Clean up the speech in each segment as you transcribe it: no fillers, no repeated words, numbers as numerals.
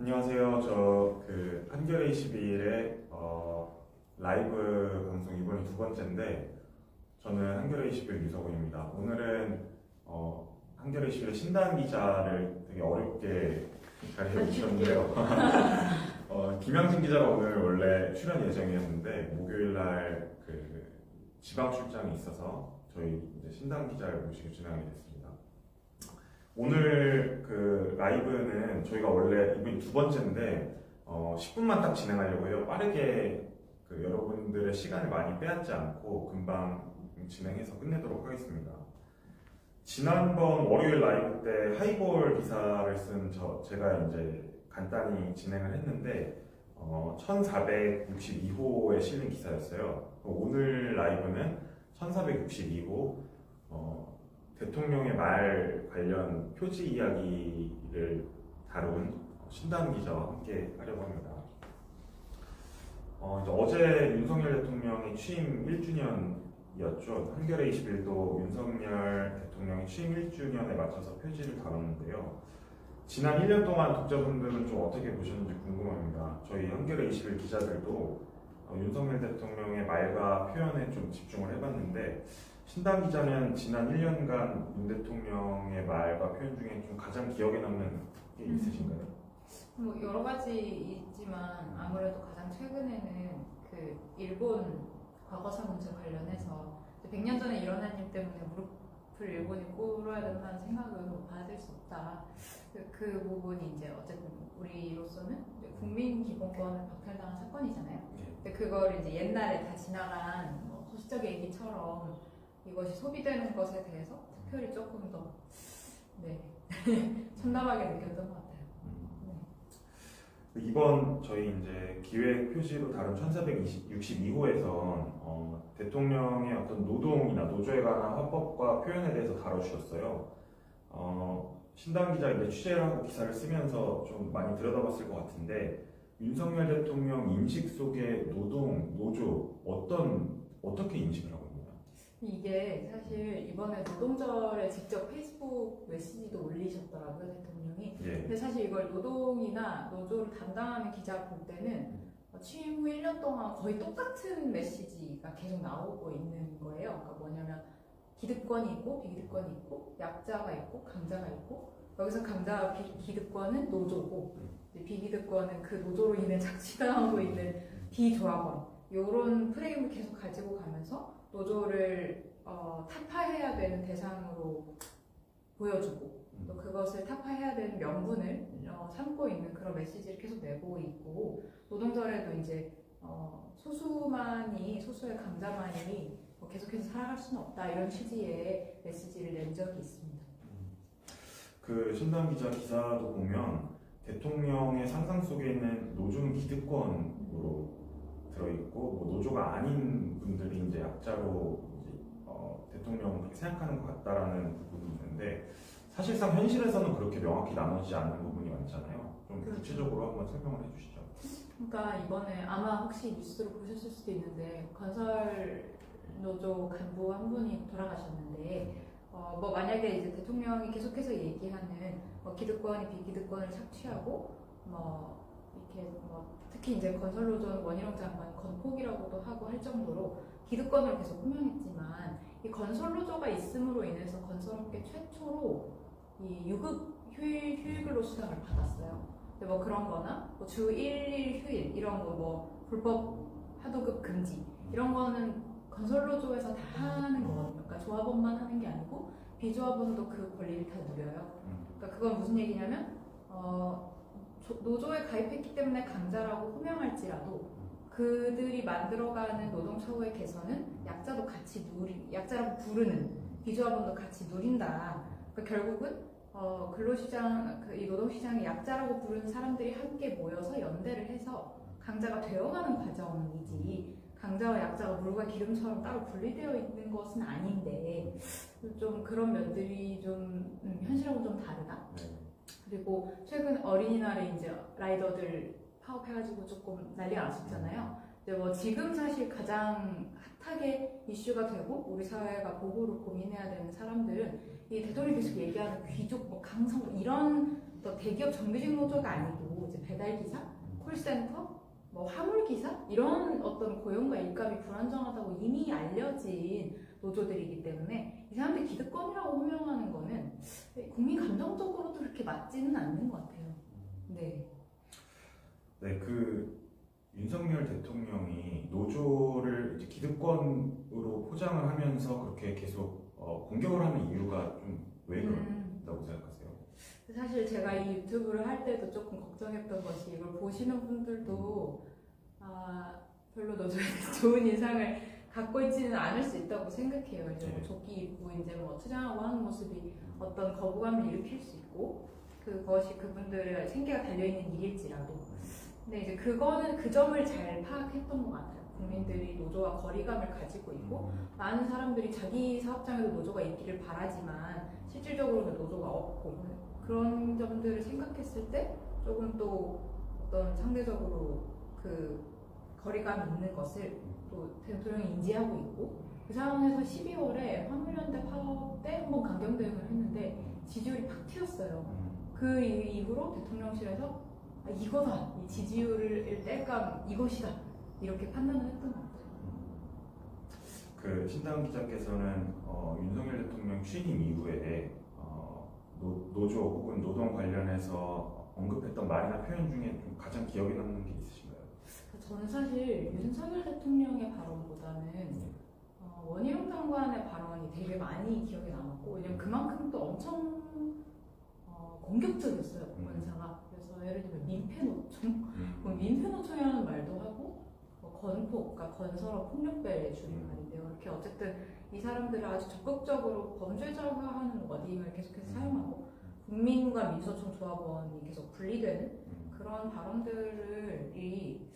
안녕하세요. 한겨레 21의 라이브 방송 이번이 두 번째인데 저는 한겨레 21 유석훈입니다. 오늘은 한겨레 21의 신다은 기자를 되게 어렵게 자리에 모셨는데요. 김양진 기자가 오늘 원래 출연 예정이었는데 목요일날 지방 출장이 있어서 저희 이제 신다은 기자를 모시고 진행하게 됐습니다. 오늘 라이브는 저희가 원래 이번이 두 번째인데 10분만 딱 진행하려고 해요. 빠르게 여러분들의 시간을 많이 빼앗지 않고 금방 진행해서 끝내도록 하겠습니다. 지난번 월요일 라이브 때 하이볼 기사를 쓴 제가 이제 간단히 진행을 했는데 1462호에 실린 기사였어요. 오늘 라이브는 1462호 대통령의 말 관련 표지 이야기를 다룬 신다은 기자와 함께 하려고 합니다. 이제 어제 윤석열 대통령의 취임 1주년이었죠. 한겨레 21도 윤석열 대통령의 취임 1주년에 맞춰서 표지를 다뤘는데요. 지난 1년 동안 독자분들은 좀 어떻게 보셨는지 궁금합니다. 저희 한겨레 21 기자들도 윤석열 대통령의 말과 표현에 좀 집중을 해봤는데 신다은 기자는 지난 1년간 윤 대통령의 말과 표현 중에 좀 가장 기억에 남는 게 있으신가요? 뭐 여러 가지 있지만 아무래도 가장 최근에는 일본 과거사 문제 관련해서 100년 전에 일어난 일 때문에 무릎을 일본이 꿇어야 된다는 생각은 받을 수 없다. 그 부분이 이제 어쨌든 우리로서는 국민기본권을 박탈당한 사건이잖아요. 근데 그걸 이제 옛날에 다 지나간 소시적 얘기처럼 이것이 소비되는 것에 대해서 특별히 조금 더 참담하게 느꼈던 것 같아요. 이번 저희 이제 기획 표지로 다룬 1462호에선 대통령의 어떤 노동이나 노조에 관한 화법과 표현에 대해서 다뤄주셨어요. 신다은 기자 이제 취재를 하고 기사를 쓰면서 좀 많이 들여다봤을 것 같은데 윤석열 대통령 인식 속의 노동, 노조 어떻게 인식을 하고 있나요? 이게 사실 이번에 노동절에 직접 페이스북 메시지도 올리셨더라고요, 대통령이. 예. 근데 사실 이걸 노동이나 노조를 담당하는 기자 볼 때는 취임 후 1년 동안 거의 똑같은 메시지가 계속 나오고 있는 거예요. 그러니까 뭐냐면 기득권이 있고 비기득권이 있고 약자가 있고 강자가 있고 여기서 강자와 기득권은 노조고 비기득권은 그 노조로 인해 착취당하고 있는 비조합원 이런 프레임을 계속 가지고 가면서 노조를 타파해야 되는 대상으로 보여주고 또 그것을 타파해야 되는 명분을 삼고 있는 그런 메시지를 계속 내고 있고 노동절에도 이제 소수의 강자만이 계속해서 살아갈 수는 없다 이런 취지의 메시지를 낸 적이 있습니다. 신다은 기자 기사도 보면 대통령의 상상 속에 있는 노조는 기득권으로 들어있고 노조가 아닌 분들이 이제 약자로 대통령은 그렇게 생각하는 것 같다라는 부분이 있는데 사실상 현실에서는 그렇게 명확히 나눠지지 않는 부분이 많잖아요. 좀 구체적으로 한번 설명을 해주시죠. 그러니까 이번에 아마 혹시 뉴스로 보셨을 수도 있는데 건설 노조 간부 한 분이 돌아가셨는데 만약에 이제 대통령이 계속해서 얘기하는 기득권이 비기득권을 착취하고 특히 이제 건설노조는 원희룡 장관 건폭이라고도 하고 할 정도로 기득권을 계속 호명했지만 이 건설노조가 있음으로 인해서 건설업계 최초로 이 유급 휴일근로 수당을 받았어요. 근데 그런 거나 주 1일 휴일 이런 거 불법 하도급 금지 이런 거는 건설노조에서 다 하는 거거든요. 그러니까 조합원만 하는 게 아니고 비조합원도 그 권리를 다 누려요. 그러니까 그건 무슨 얘기냐면 노조에 가입했기 때문에 강자라고 호명할지라도 그들이 만들어가는 노동처우의 개선은 약자라고 부르는 비조합원도 같이 누린다. 그러니까 결국은 근로시장, 이 노동시장의 약자라고 부르는 사람들이 함께 모여서 연대를 해서 강자가 되어가는 과정이지 강자와 약자가 물과 기름처럼 따로 분리되어 있는 것은 아닌데 좀 그런 면들이 좀 현실하고 좀 다르다. 그리고 최근 어린이날에 이제 라이더들 파업해가지고 조금 난리가 났었잖아요. 근데 지금 사실 가장 핫하게 이슈가 되고 우리 사회가 보호를 고민해야 되는 사람들은 이 대통령이 계속 얘기하는 귀족, 강성 이런 대기업 정규직 노조가 아니고 이제 배달 기사, 콜센터, 뭐 화물 기사 이런 어떤 고용과 일감이 불안정하다고 이미 알려진 노조들이기 때문에 이 사람들이 기득권이라고 호명하는 거는 국민 감정적으로도 그렇게 맞지는 않는 것 같아요. 네. 네, 그 윤석열 대통령이 노조를 이제 기득권으로 포장을 하면서 그렇게 계속 공격을 하는 이유가 좀 왜 그런다고 생각하세요? 사실 제가 이 유튜브를 할 때도 조금 걱정했던 것이 이걸 보시는 분들도 별로 노조에 대해서 좋은 인상을 갖고 있지는 않을 수 있다고 생각해요. 이제 뭐 조끼 입고 이제 뭐 투쟁하고 하는 모습이 어떤 거부감을 일으킬 수 있고 그것이 그분들의 생계가 달려있는 일일지라도 근데 이제 그거는 그 점을 잘 파악했던 것 같아요. 국민들이 노조와 거리감을 가지고 있고 많은 사람들이 자기 사업장에도 노조가 있기를 바라지만 실질적으로는 노조가 없고 그런 점들을 생각했을 때 조금 또 어떤 상대적으로 그 거리감이 있는 것을 또 대통령이 인지하고 있고 그 상황에서 12월에 화물연대 파업 때 한번 강경 대응을 했는데 지지율이 팍 튀었어요. 그 이후로 대통령실에서 이거다, 이 지지율을 뗄감 이것이다 이렇게 판단을 했던 것 같아요. 그 신당 기자께서는 윤석열 대통령 취임 이후에 노조 혹은 노동 관련해서 언급했던 말이나 표현 중에 좀 가장 기억에 남는 게 있으신가요? 저는 사실 윤석열 대통령의 발언보다는 원희룡 장관의 발언이 되게 많이 기억에 남았고 왜냐면 그만큼 또 엄청 공격적이었어요 원사가. 그래서 예를 들면 민폐노총, 민폐노총이라는 말도 하고 건폭, 그러니까 건설업 폭력배의 줄임말인데요. 이렇게 어쨌든 이 사람들을 아주 적극적으로 범죄자화하는 워딩을 계속해서 사용하고 국민과 민주노총 조합원이 계속 분리되는 그런 발언들이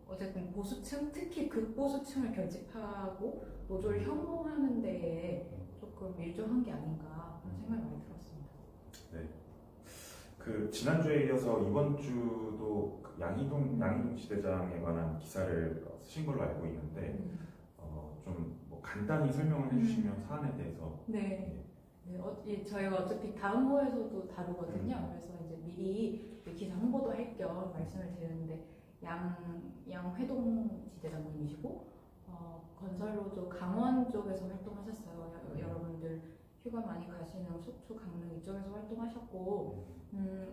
어쨌든 보수층, 특히 극보수층을 결집하고 노조를 혐오하는 데에 조금 일조한 게 아닌가 그런 생각이 많이 들었습니다. 네. 그 지난주에 이어서 이번 주도 양희동 지대장에 관한 기사를 쓰신 걸로 알고 있는데 좀 뭐 간단히 설명을 해주시면 사안에 대해서. 네. 저희가 어차피 다음 호에서도 다루거든요. 그래서 이제 미리 기사 홍보도 할 겸 말씀을 드렸는데 양회동 지대장님이시고 건설노조 강원 쪽에서 활동하셨어요. 여러분들 휴가 많이 가시는 속초, 강릉 이쪽에서 활동하셨고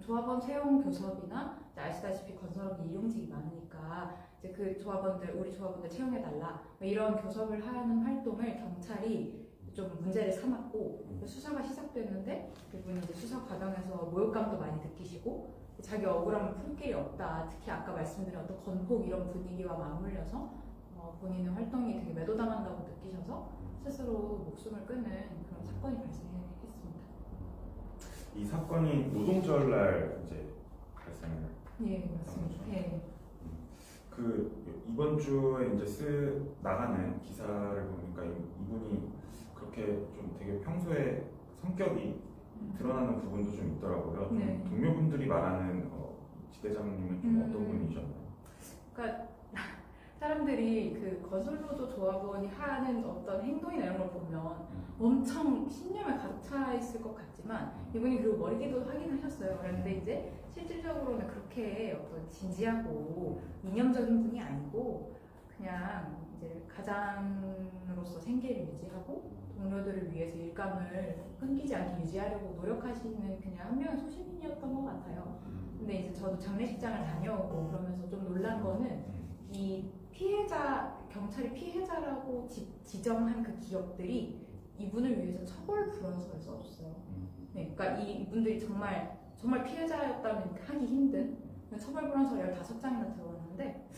조합원 채용 교섭이나 아시다시피 건설업이 일용직이 많으니까 이제 그 조합원들 우리 조합원들 채용해달라 이런 교섭을 하는 활동을 경찰이 좀 문제를 삼았고 수사가 시작됐는데 그분이 이제 수사 과정에서 모욕감도 많이 느끼시고 자기 억울함을 풀 길이 없다. 특히 아까 말씀드린 어떤 건폭 이런 분위기와 맞물려서 본인의 활동이 되게 매도당한다고 느끼셔서 스스로 목숨을 끊는 그런 사건이 발생했습니다. 이 사건이 노동절날 이제 발생을. 예, 맞습니다. 예. 그 이번 주에 이제 나가는 기사를 보니까 이분이 그렇게 좀 되게 평소에 성격이 드러나는 부분도 좀 있더라고요. 좀 네. 동료분들이 말하는 지대장님은 좀 어떤 분이셨나요? 그러니까 사람들이 그 건설노조 조합원이 하는 어떤 행동이나 이런 걸 보면 엄청 신념에 가득 차 있을 것 같지만 이분이 그리고 머리띠도 하긴 하셨어요. 그런데 이제 실질적으로는 그렇게 어떤 진지하고 이념적인 분이 아니고 그냥 이제 가장으로서 생계를 유지하고 동료들을 위해서 일감을 끊기지 않게 유지하려고 노력하시는 그냥 한 명의 소시민이었던 것 같아요. 근데 이제 저도 장례식장을 다녀오고 그러면서 좀 놀란 거는 이 피해자, 경찰이 피해자라고 지정한 그 기업들이 이분을 위해서 처벌 불원서를 써줬어요. 네, 그러니까 이분들이 정말 피해자였다면 하기 힘든 처벌 불원서 15장이나 들어왔는데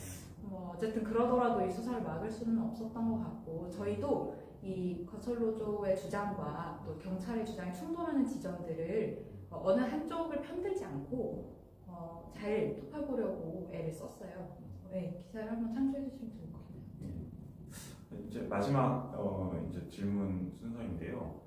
어쨌든 그러더라도 이 수사를 막을 수는 없었던 것 같고 저희도 이 건설노조의 주장과 또 경찰의 주장이 충돌하는 지점들을 어느 한쪽을 편들지 않고 잘 톱해보려고 애를 썼어요. 네, 기사를 한번 참조해 주시면 좋을 것 같아요. 이제 마지막 이제 질문 순서인데요.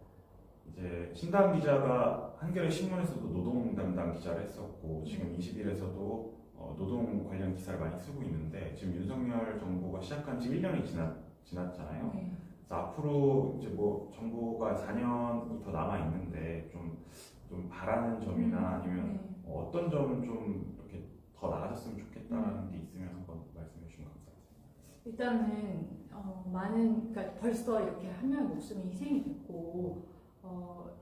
이제 신당 기자가 한겨레 신문에서도 노동 담당 기자를 했었고 지금 21에서도 노동 관련 기사를 많이 쓰고 있는데 지금 윤석열 정부가 시작한 지 1년이 지났잖아요. 네. 그래서 앞으로 이제 뭐 정부가 4년이 더 남아 있는데 좀 바라는 점이나 아니면 어떤 점은 좀 바뀌었으면 좋겠다는 게 있으면 한번 말씀해 주시면 감사하겠습니다. 일단은 그러니까 벌써 이렇게 한 명의 목숨이 희생이 됐고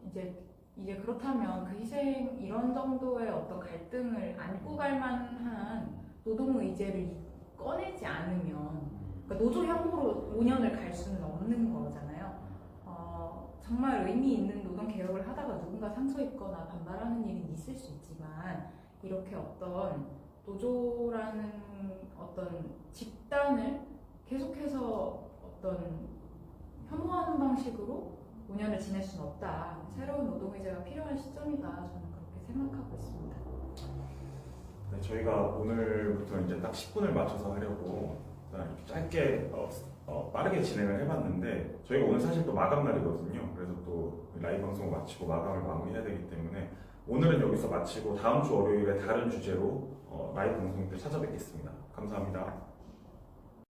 이제 그렇다면 그 희생 이런 정도의 어떤 갈등을 안고 갈 만한 노동 의제를 꺼내지 않으면 그러니까 노조형으로 5년을 갈 수는 없는 거잖아요. 정말 의미 있는 노동 개혁을 하다가 누군가 상처 입거나 반발하는 일은 있을 수 있지만 이렇게 어떤 노조라는 어떤 집단을 계속해서 어떤 혐오하는 방식으로 5년을 지낼 수는 없다. 새로운 노동의제가 필요한 시점이다. 저는 그렇게 생각하고 있습니다. 네, 저희가 오늘부터 이제 딱 10분을 맞춰서 하려고 이렇게 짧게 빠르게 진행을 해봤는데 저희가 오늘 사실 또 마감 날이거든요. 그래서 또 라이브 방송을 마치고 마감을 마무리해야 되기 때문에 오늘은 여기서 마치고 다음 주 월요일에 다른 주제로 라이브 방송 때 찾아뵙겠습니다. 감사합니다.